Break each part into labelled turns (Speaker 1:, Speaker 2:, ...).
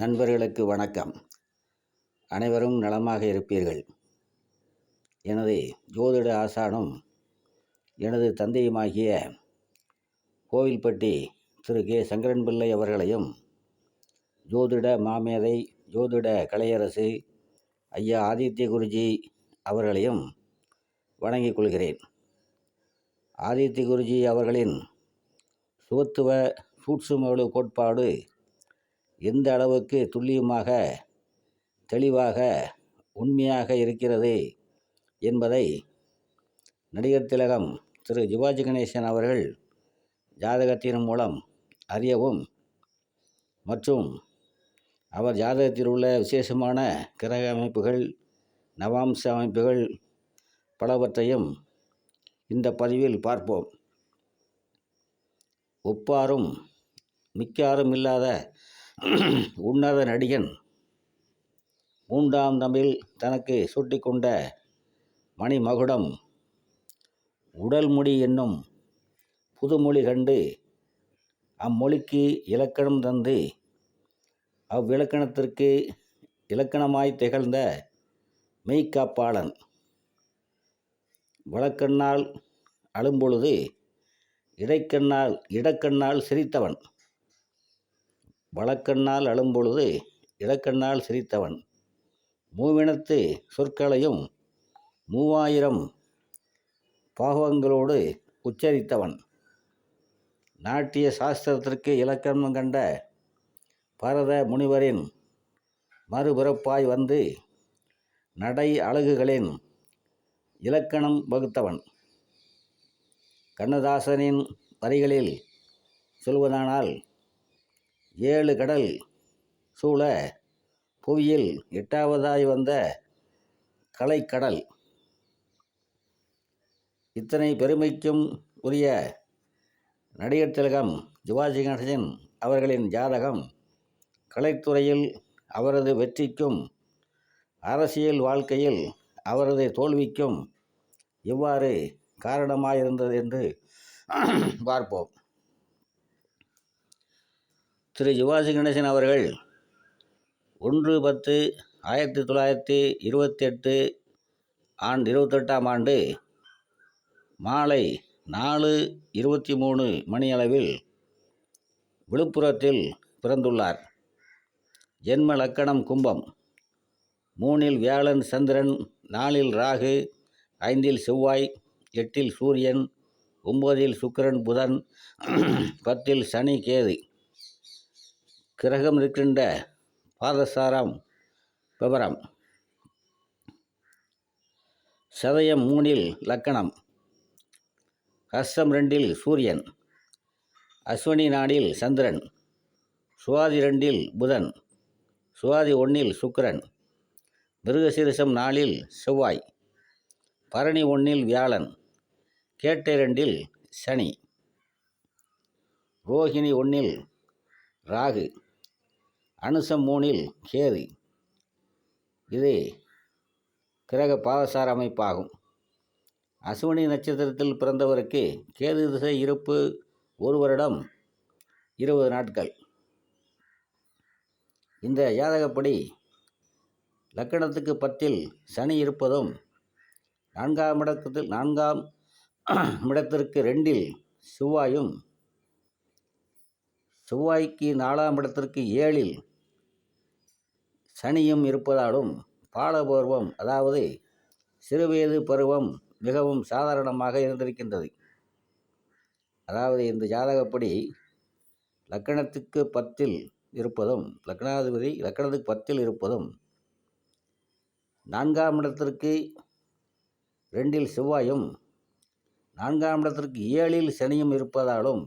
Speaker 1: நண்பர்களுக்கு வணக்கம். அனைவரும் நலமாக இருப்பீர்கள். எனது ஜோதிட ஆசானும் எனது தந்தையுமாகிய கோவில்பட்டி திரு கே சங்கரன் பிள்ளை அவர்களையும், ஜோதிட மாமேதை ஜோதிட கலையரசு ஐயா ஆதித்ய குருஜி அவர்களையும் வணங்கிக் கொள்கிறேன். ஆதித்ய குருஜி அவர்களின் சுபத்துவ சூட்சும கோட்பாடு எந்த அளவுக்கு துல்லியமாக, தெளிவாக, உண்மையாக இருக்கிறது என்பதை நடிகர் திலகம் திரு சிவாஜி கணேசன் அவர்கள் ஜாதகத்தின் மூலம் அறியவும், மற்றும் அவர் ஜாதகத்தில் உள்ள விசேஷமான கிரக அமைப்புகள், நவாம்ச அமைப்புகள் பலவற்றையும் இந்த பதிவில் பார்ப்போம். ஒப்பாரும் மிக்காரும் இல்லாத உன்னத நடிகன் மூன்றாம் தமிழ் தனக்கு சூட்டிக்கொண்ட மணிமகுடம் உடல் முடி என்னும் புதுமொழி கண்டு அம்மொழிக்கு இலக்கணம் தந்து அவ்விலக்கணத்திற்கு இலக்கணமாய் திகழ்ந்த மெய்க்காப்பாளன். வலக்கண்ணால் அழும்பொழுது இடக்கண்ணால் சிரித்தவன். வலக்கண்ணால் அழும்பொழுது இடக்கண்ணால் சிரித்தவன். மூவினத்து சொற்களையும் 3000 பாகங்களோடு உச்சரித்தவன். நாட்டிய சாஸ்திரத்திற்கு இலக்கணம் கண்ட பரத முனிவரின் மறுபிறப்பாய் வந்து நடை அழகுகளின் இலக்கணம் வகுத்தவன். கண்ணதாசனின் வரிகளில் சொல்வதானால், 7 கடல் சூழ புவியில் 8வதாய் வந்த கலைக்கடல். இத்தனை பெருமைக்கும் உரிய நடிகர் திலகம் சிவாஜி கணேசன் அவர்களின் ஜாதகம் கலைத்துறையில் அவரது வெற்றிக்கும், அரசியல் வாழ்க்கையில் அவரது தோல்விக்கும் எவ்வாறு காரணமாயிருந்தது என்று பார்ப்போம். திரு சிவாஜி கணேசன் அவர்கள் 1/10/1928 28ஆம் ஆண்டு மாலை 4:23 மணியளவில் விழுப்புரத்தில் பிறந்துள்ளார். ஜென்ம லக்கணம் கும்பம். 3இல் வியாழன் சந்திரன், 4இல் ராகு, 5இல் செவ்வாய், 8இல் சூரியன், 9இல் சுக்கிரன் புதன், 10இல் சனி கேது. கிரகம் இருக்கின்ற பாதசாரம் விவரம். சதயம் 3இல் லக்கணம். ஹஸ்தம் 2இல் சூரியன், அஸ்வினி 4இல் சந்திரன், சுவாதி 2இல் புதன், சுவாதி 1இல் சுக்கிரன், மிருகசீரிஷம் 4இல் செவ்வாய், பரணி 1இல் வியாழன், கேட்டை 2இல் சனி, ரோஹிணி 1இல் ராகு, அனுசம் 3இல் கேது. இது கிரக பாதசார அமைப்பாகும். அஸ்வினி நட்சத்திரத்தில் பிறந்தவருக்கு கேது திசை இருப்பு 1 வருடம் 20 நாட்கள். இந்த ஜாதகப்படி லக்கணத்துக்கு 10இல் சனி இருப்பதும், 4ஆம் இடத்திற்கு 2இல் செவ்வாயும், செவ்வாய்க்கு 4ஆம் இடத்திற்கு 7இல் சனியும் இருப்பதாலும் பாலபருவம், அதாவது சிறுவயது பருவம் மிகவும் சாதாரணமாக இருந்திருக்கின்றது. அதாவது இந்த ஜாதகப்படி லக்கணத்துக்கு 10இல் இருப்பதும், லக்னாதிபதி லக்கணத்துக்கு 10இல் இருப்பதும், 4ஆம் இடத்திற்கு 2இல் செவ்வாயும், 4ஆம் இடத்திற்கு 7இல் சனியும் இருப்பதாலும்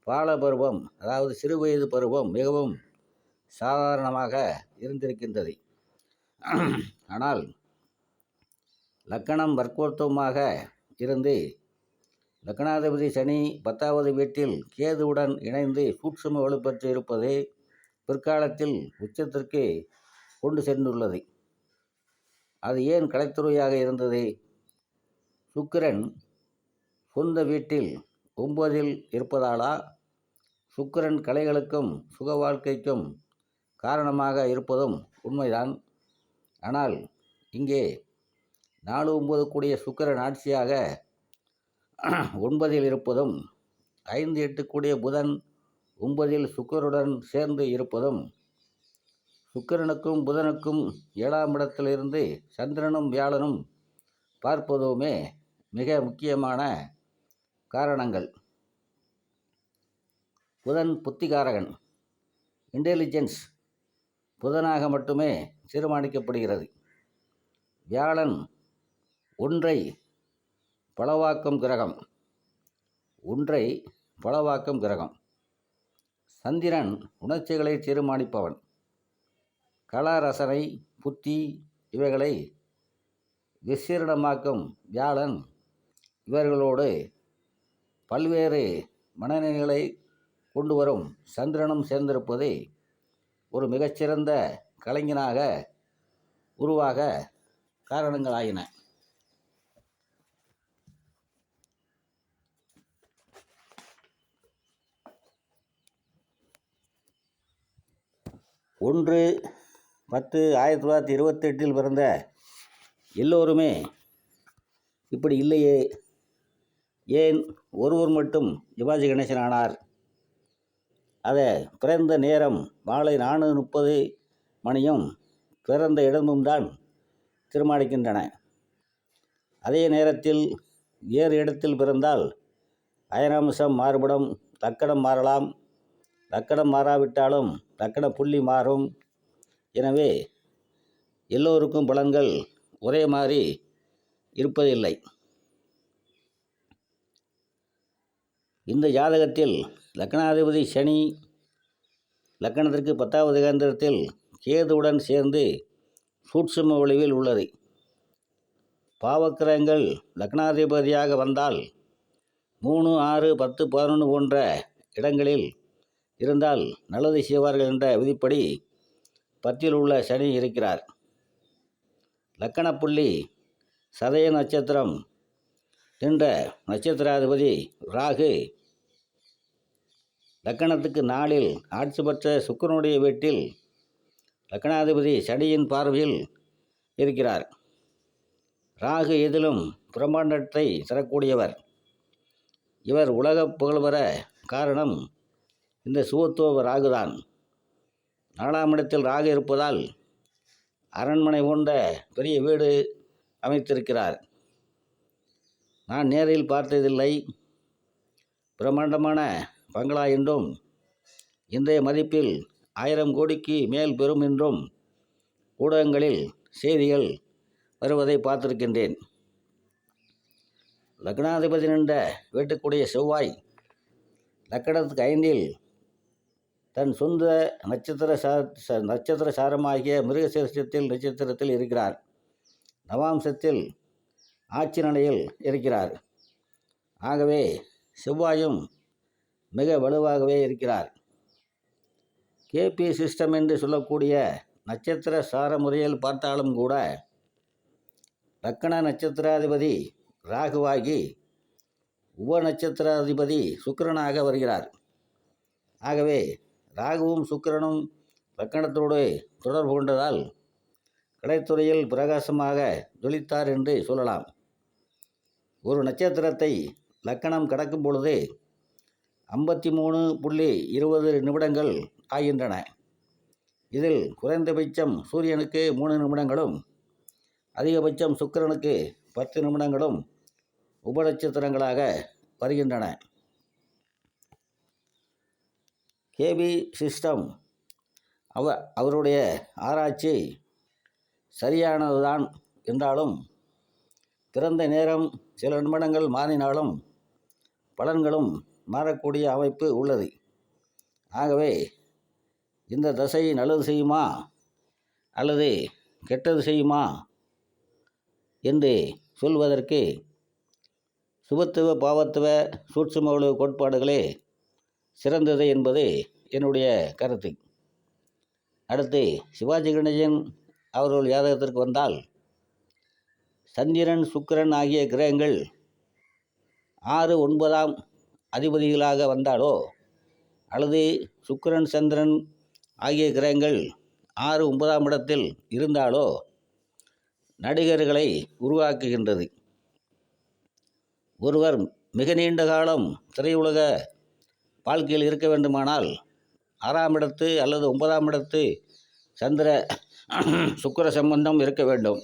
Speaker 1: பாலபருவம், அதாவது சிறுவயது பருவம் மிகவும் சாதாரணமாக இருந்திருக்கின்றது. ஆனால் லக்கணம் வர்க்கோத்தமாக இருந்து லக்னாதிபதி சனி 10வது வீட்டில் கேதுவுடன் இணைந்து சூட்சும வலுப்பெற்று இருப்பது பிற்காலத்தில் உச்சத்திற்கு கொண்டு சென்றுள்ளது. அது ஏன் கலைத்துறையாக இருந்தது? சுக்கிரன் சொந்த வீட்டில் 9இல் இருப்பதாலா? சுக்கிரன் கலைகளுக்கும் சுக வாழ்க்கைக்கும் காரணமாக இருப்பதும் உண்மைதான். ஆனால் இங்கே 4-9 கூடிய சுக்கிரன் ஆட்சியாக 9இல் இருப்பதும், 5-8 கூடிய புதன் 9இல் சுக்கிரனுடன் சேர்ந்து இருப்பதும், சுக்கிரனுக்கும் புதனுக்கும் 7ஆம் இடத்திலிருந்து சந்திரனும் வியாழனும் பார்ப்பதுமே மிக முக்கியமான காரணங்கள். புதன் புத்திகாரகன், இன்டெலிஜென்ஸ் புதனாக மட்டுமே தீர்மானிக்கப்படுகிறது. வியாழன் ஒன்றை பலவாக்கும் கிரகம். சந்திரன் உணர்ச்சிகளை தீர்மானிப்பவன். கலா ரசனை, புத்தி இவைகளை விசீரணமாக்கும் வியாழன் இவர்களோடு பல்வேறு மனநிலைகளை கொண்டு வரும் சந்திரனும் சேர்ந்திருப்பது ஒரு மிகச்சிறந்த கலைஞனாக உருவாக காரணங்களாயின. ஒன்று 10/1928 பிறந்த எல்லோருமே இப்படி இல்லையே, ஏன் ஒருவர் மட்டும் சிவாஜி கணேசன் ஆனார்? அதை பிறந்த நேரம் மாலை 4:30 மணியும் பிறந்த இடமும் தான் தீர்மானிக்கின்றன. அதே நேரத்தில் வேறு இடத்தில் பிறந்தால் அயனாம்சம் மாறுபடும், லக்கணம் மாறலாம். லக்கணம் மாறாவிட்டாலும் லக்கண புள்ளி மாறும். எனவே எல்லோருக்கும் பலன்கள் ஒரே மாதிரி இருப்பதில்லை. இந்த ஜாதகத்தில் லக்னாதிபதி சனி லக்கணத்திற்கு 10வது கேந்திரத்தில் கேதுவுடன் சேர்ந்து சூட்சும ஒளிவில் உள்ளது. பாவக்கிரகங்கள் லக்னாதிபதியாக வந்தால் 3, 6, 10, 11 போன்ற இடங்களில் இருந்தால் நல்லது செய்வார்கள் என்ற விதிப்படி 10இல் உள்ள சனி இருக்கிறார். லக்கணப்புள்ளி சதய நட்சத்திரம் என்ற நட்சத்திராதிபதி ராகு லக்கணத்துக்கு 4இல் ஆட்சி பெற்ற சுக்கிரனுடைய வீட்டில் லக்கணாதிபதி சனியின் பார்வையில் இருக்கிறார். ராகு எதிலும் பிரம்மாண்டத்தை தரக்கூடியவர். இவர் உலக புகழ்வர காரணம் இந்த சுபத்துவ ராகுதான். 4ஆம் இடத்தில் ராகு இருப்பதால் அரண்மனை போன்ற பெரிய வீடு அமைத்திருக்கிறார். நான் நேரில் பார்த்ததில்லை. பிரம்மாண்டமான பங்களா என்றும் இன்றைய மதிப்பில் 1000 கோடிக்கு மேல் பெறும் என்றும் ஊடகங்களில் செய்திகள் வருவதை பார்த்திருக்கின்றேன். லக்னாதிபதி என்ற வீட்டுக்குடைய செவ்வாய் லக்கணத்துக்கு 5இல் தன் சொந்த நட்சத்திர சாரமாகிய மிருகசீரிஷத்தில் நட்சத்திரத்தில் இருக்கிறார். நவாம்சத்தில் ஆட்சி நிலையில் இருக்கிறார். ஆகவே செவ்வாயும் மிக வலுவாகவே இருக்கிறார். கேபி சிஸ்டம் என்று சொல்லக்கூடிய நட்சத்திர சார முறையில் பார்த்தாலும் கூட லக்கண நட்சத்திராதிபதி ராகுவாகி உப நட்சத்திராதிபதி சுக்கிரனாக வருகிறார். ஆகவே ராகுவும் சுக்கிரனும் லக்கணத்தோடு தொடர்பு கொண்டதால் கலைத்துறையில் பிரகாசமாக ஜொலித்தார் என்று சொல்லலாம். ஒரு நட்சத்திரத்தை லக்கணம் கடக்கும் பொழுது 53.20 நிமிடங்கள் ஆகின்றன. இதில் குறைந்தபட்சம் சூரியனுக்கு 3 நிமிடங்களும் அதிகபட்சம் சுக்கிரனுக்கு 10 நிமிடங்களும் உபநட்சத்திரங்களாக வருகின்றன. கேபி சிஸ்டம் அவருடைய ஆராய்ச்சி சரியானதுதான் என்றாலும் பிறந்த நேரம் சில நிமிடங்கள் மாறினாலும் பலன்களும் மாறக்கூடிய அமைப்பு உள்ளது. ஆகவே இந்த தசை நல்லது செய்யுமா அல்லது கெட்டது செய்யுமா என்று சொல்வதற்கு சுபத்துவ பாவத்துவ சூட்சும உலக கோட்பாடுகளே சிறந்தது என்பது என்னுடைய கருத்து. அடுத்து சிவாஜி கணேசன் அவர்கள் ஜாதகத்திற்கு வந்தால் சந்திரன் சுக்கிரன் ஆகிய கிரகங்கள் 6, 9ஆம் அதிபதிகளாக வந்தாலோ அல்லது சுக்கிரன் சந்திரன் ஆகிய கிரகங்கள் 6, 9ஆம் இடத்தில் இருந்தாலோ நடிகர்களை உருவாக்குகின்றது. ஒருவர் மிக நீண்ட காலம் திரையுலக வாழ்க்கையில் இருக்க வேண்டுமானால் 6ஆம் இடத்து அல்லது 9ஆம் இடத்து சந்திர சுக்கிர சம்பந்தம் இருக்க வேண்டும்.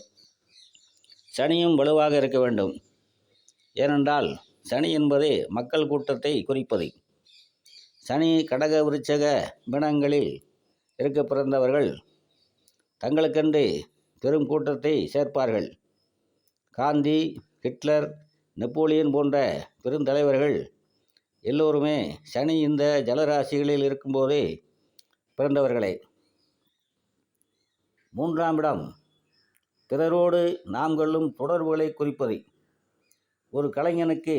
Speaker 1: சனியும் வலுவாக இருக்க வேண்டும். ஏனென்றால் சனி என்பதே மக்கள் கூட்டத்தை குறிப்பது. சனி கடக விருச்சக மீனங்களில் இருக்க பிறந்தவர்கள் தங்களுக்கென்று பெரும் கூட்டத்தை சேர்ப்பார்கள். காந்தி, ஹிட்லர், நெப்போலியன் போன்ற பெருந்தலைவர்கள் எல்லோருமே சனி இந்த ஜலராசிகளில் இருக்கும்போதே பிறந்தவர்களே. 3ஆம் இடம் பிறரோடு நாம் கொள்ளும் தொடர்புகளை குறிப்பது. ஒரு கலைஞனுக்கு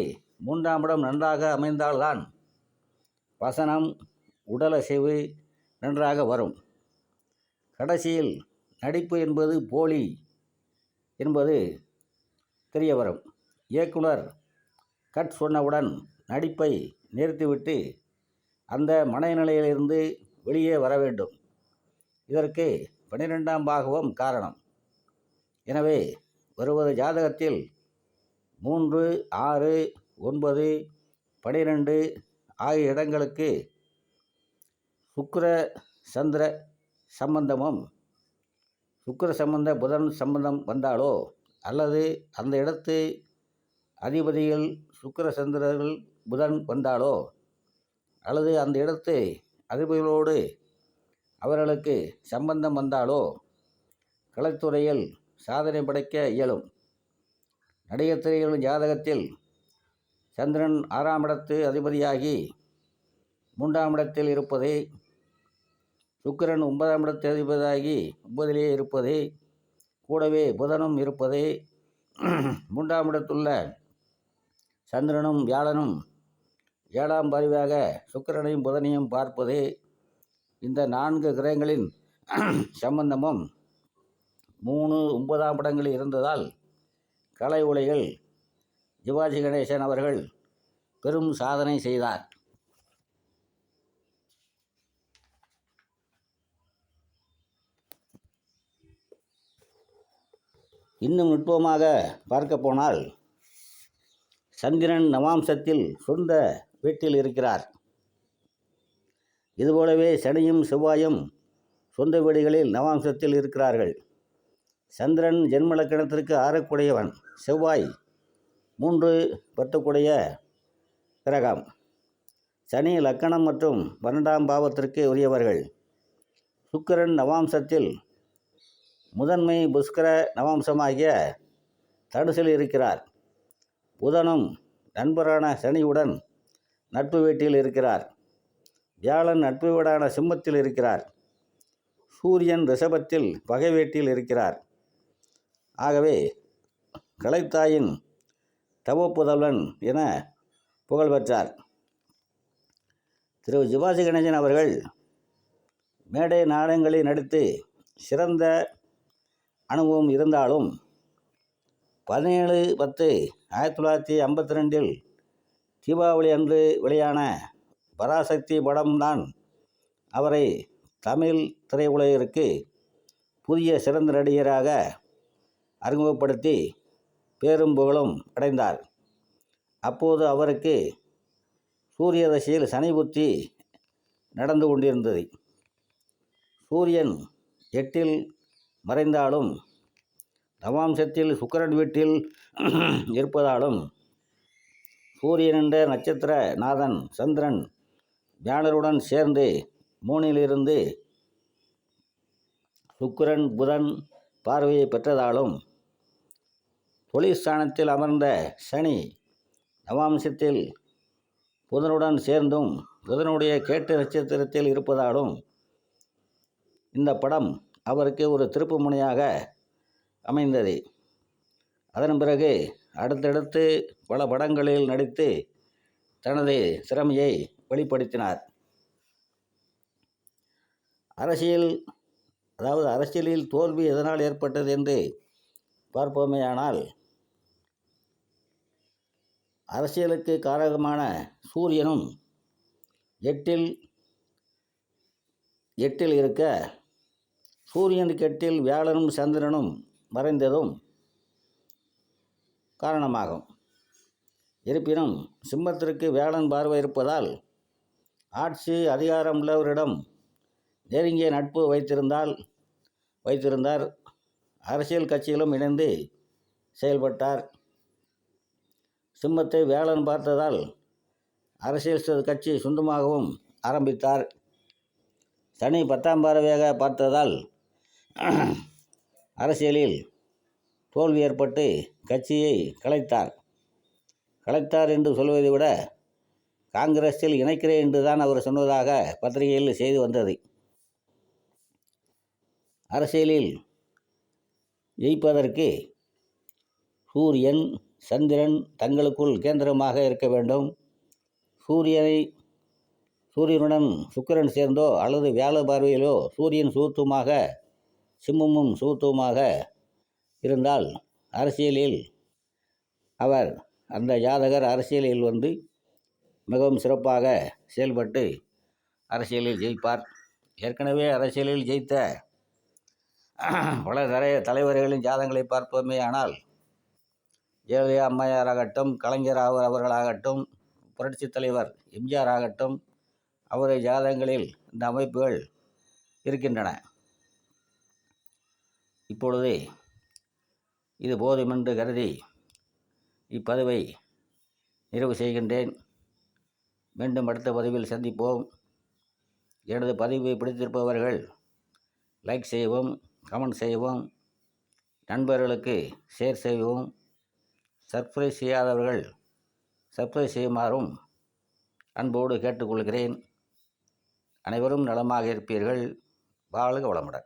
Speaker 1: 3ஆம் இடம் நன்றாக அமைந்தால்தான் வசனம், உடலசைவு நன்றாக வரும். கடைசியில் நடிப்பு என்பது போலி என்பது தெரிய வரும். இயக்குனர் கட் சொன்னவுடன் நடிப்பை நிறுத்திவிட்டு அந்த மனநிலையிலிருந்து வெளியே வர வேண்டும். இதற்கு 12ஆம் பாகவம் காரணம். எனவே ஒருவர் ஜாதகத்தில் 3, 6, 9, 12 ஆகிய இடங்களுக்கு சுக்கிர சந்திர சம்பந்தமும் சுக்கிர சம்பந்த புதன் சம்பந்தம் வந்தாலோ அல்லது அந்த இடத்து அதிபதிகள் சுக்கிர சந்திரர்கள் புதன் வந்தாலோ அல்லது அந்த இடத்து அதிபதிகளோடு அவர்களுக்கு சம்பந்தம் வந்தாலோ கலைத்துறையில் சாதனை படைக்க இயலும். நடிகர் திரைகளின் ஜாதகத்தில் சந்திரன் 6ஆம் இடத்து அதிபதியாகி 3ஆம் இடத்தில் இருப்பது, சுக்கிரன் 9ஆம் இடத்து அதிபதியாகி 9லேயே இருப்பது, கூடவே புதனும் இருப்பது, 3ஆம் இடத்துள்ள சந்திரனும் வியாழனும் 7ஆம் பார்வையாக சுக்கிரனையும் புதனையும் பார்ப்பது, இந்த 4 கிரகங்களின் சம்பந்தமும் 3, 9ஆம் இடங்களில் இருந்ததால் கலை உலகில் சிவாஜி கணேசன் அவர்கள் பெரும் சாதனை செய்தார். இன்னும் நுட்பமாக பார்க்க போனால் சந்திரன் நவாம்சத்தில் சொந்த வீட்டில் இருக்கிறார். இதுபோலவே சனியும் செவ்வாயும் சொந்த வீடுகளில் நவாம்சத்தில் இருக்கிறார்கள். சந்திரன் ஜென்ம லக்கணத்திற்கு 6க்குடையவன். செவ்வாய் 3, 10க்குடைய கிரகம். சனி லக்கணம் மற்றும் 12ஆம் பாவத்திற்கு உரியவர்கள். சுக்கிரன் நவாம்சத்தில் முதன்மை புஷ்கர நவாம்சமாகிய தனுசில் இருக்கிறார். புதனும் நண்பரான சனியுடன் நட்பு வீட்டில் இருக்கிறார். வியாழன் நட்பு வீடான சிம்மத்தில் இருக்கிறார். சூரியன் ரிஷபத்தில் பகை வீட்டில் இருக்கிறார். ஆகவே கலைத்தாயின் தவப்புதல்வன் என புகழ் பெற்றார். திரு சிவாஜி கணேசன் அவர்கள் மேடை நாடகங்களில் நடித்து சிறந்த அனுபவம் இருந்தாலும் 17/10/1952 தீபாவளி அன்று வெளியான பராசக்தி படம்தான் அவரை தமிழ் திரையுலகிற்கு புதிய சிறந்த நடிகராக அறிமுகப்படுத்தி பேரும் புகழும் அடைந்தார். அப்போது அவருக்கு சூரிய தசையில் சனி புத்தி நடந்து கொண்டிருந்தது. சூரியன் 8இல் மறைந்தாலும் நவாம்சத்தில் சுக்கிரன் வீட்டில் இருப்பதாலும் சூரியன் என்ற நட்சத்திர நாதன் சந்திரன் வியாழனுடன் சேர்ந்து 3லிருந்து சுக்கிரன் புதன் பார்வையை பெற்றதாலும் தொழிற்ஸ்தானத்தில் அமர்ந்த சனி நவாம்சத்தில் புதனுடன் சேர்ந்தும் புதனுடைய கேட்டு நட்சத்திரத்தில் இருப்பதாலும் இந்த படம் அவருக்கு ஒரு திருப்பு முனையாக அமைந்தது. அதன் பிறகு அடுத்தடுத்து பல படங்களில் நடித்து தனது திறமையை வெளிப்படுத்தினார். அரசியலில் தோல்வி எதனால் ஏற்பட்டது என்று பார்ப்போமேயானால், அரசியலுக்கு காரகமான சூரியனும் 8இல் 8இல் இருக்க சூரியனுக்கு 8இல் வியாழனும் சந்திரனும் மறைந்ததும் காரணமாகும். இருப்பினும் சிம்மத்திற்கு வியாழன் பார்வை இருப்பதால் ஆட்சி அதிகாரம் உள்ளவரிடம் நெருங்கிய நட்பு வைத்திருந்தார். அரசியல் கட்சிகளும் இணைந்து செயல்பட்டார். சிம்மத்தை வியாழன் பார்த்ததால் அரசியல் கட்சி சொந்தமாகவும் ஆரம்பித்தார். சனி 10ஆம் பார்வையாக பார்த்ததால் அரசியலில் தோல்வி ஏற்பட்டு கட்சியை கலைத்தார் என்று சொல்வதை விட காங்கிரஸில் இணைக்கிறேன் என்று தான் அவர் சொன்னதாக பத்திரிகையில் செய்தி வந்தது. அரசியலில் ஜெயிப்பதற்கு சூரியன் சந்திரன் தங்களுக்குள் கேந்திரமாக இருக்க வேண்டும். சூரியனுடன் சுக்கிரன் சேர்ந்தோ அல்லது வியாழ பார்வையிலோ சூரியன் சூத்துவமாக சிம்மமும் சூத்துவமாக இருந்தால் அரசியலில் அந்த ஜாதகர் அரசியலில் மிகவும் சிறப்பாக செயல்பட்டு அரசியலில் ஜெயிப்பார். ஏற்கனவே அரசியலில் ஜெயித்த பல தலைவர்களின் ஜாதகங்களை பார்ப்போமே ஆனால் ஜெயலலிதா அம்மையாராகட்டும், கலைஞர் அவர்களாகட்டும், புரட்சித் தலைவர் எம்ஜிஆர் ஆகட்டும், அவருடைய ஜாதகங்களில் இந்த அமைப்புகள் இருக்கின்றன. இப்பொழுது இது போதுமென்று கருதி இப்பதிவை நிறைவு செய்கின்றேன். மீண்டும் அடுத்த பதிவில் சந்திப்போம். எனது பதிவை பிடித்திருப்பவர்கள் லைக் செய்யவும், கமெண்ட் செய்யவும், நண்பர்களுக்கு ஷேர் செய்யவும், சப்ஸ்கிரைப் செய்யாதவர்கள் சப்ஸ்கிரைப் செய்யுமாறும் அன்போடு கேட்டுக்கொள்கிறேன். அனைவரும் நலமாக இருப்பீர்கள். வாழ்க வளமுடன்.